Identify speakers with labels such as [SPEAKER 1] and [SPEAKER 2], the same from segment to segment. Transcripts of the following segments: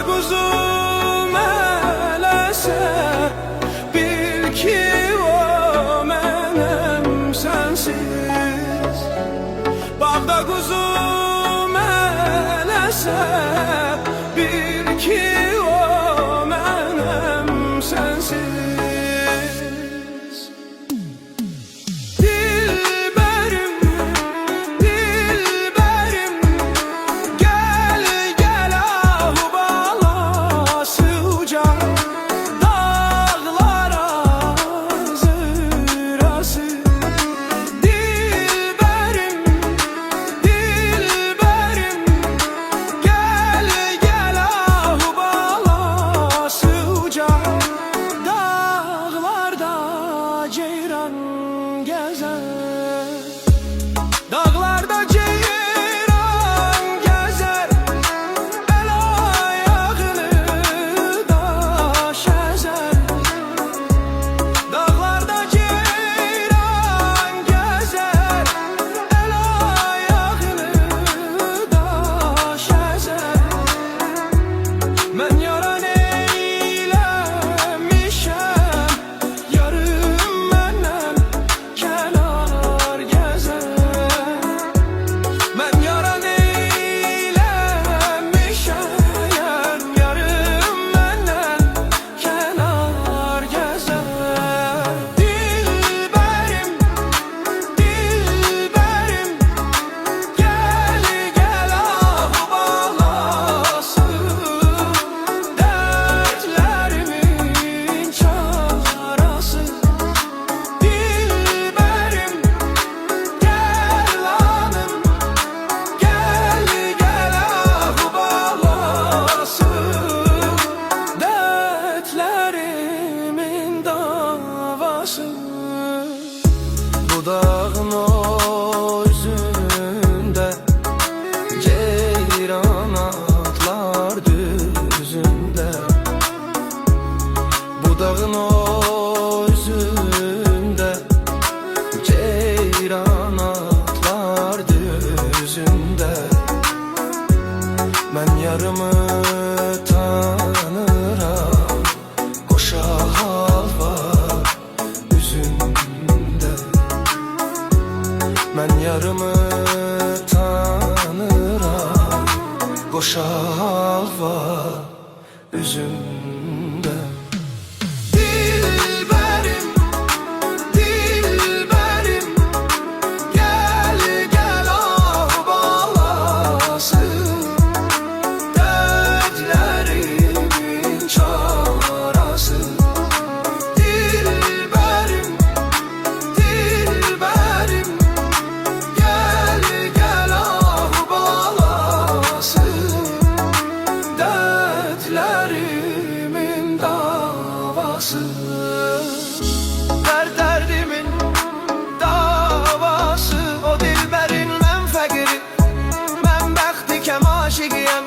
[SPEAKER 1] quzum eləsə, bil ki o mənəm sənsiz. Bağda quzum eləsə, bil ki o mənəm sənsiz. Dağlarda ceyran gezer, el ayağını daş ezer. Dağlarda ceyran gezer, el ayağını daş ezer. Ben yaran eylemişem, yarım məndən kənar gezer. Bu dağın o üzünde ceyran atlar düzünde. Bu dağın o üzünde ceyran atlar düzünde. Ben yarımı tanıram, koşa hal var üzümde. Ben yarımı tanıram, koşa hal var üzümde. Dilberim, dilberim, gel gel ah bağlasın dertlerimin çarası. Dilberim, dilberim, gel gel ah bağlasın dertlerimin davası. Derdimin davası o dilberin, mən fəqiri, mən bəxtikəm, aşiqiyəm.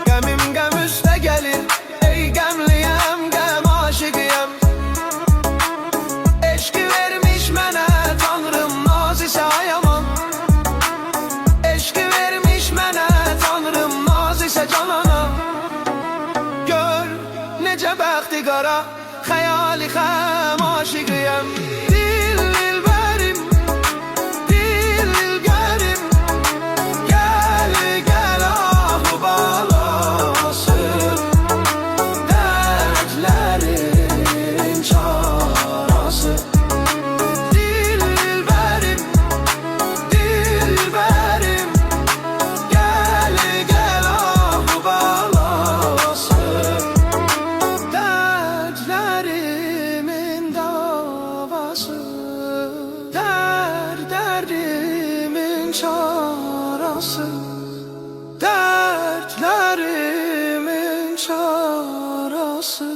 [SPEAKER 1] Qəmim qəm üstə gəlir, ey qəmliyəm, qəm aşiqiyəm. Eşqi vermiş mənə Tanrım, naz isə ayaman. Eşqi vermiş mənə Tanrım, naz isə canana. Gör necə bəxti qara, xəyali xəm aşiqiyəm. Dilberim, dilberim, gel gel ah bağlasın dertlerin çarası. Dilberim, dilberim, gel gel ah bağlasın dertlerimin davası. Derdimin çarası, dertlerimin çarası.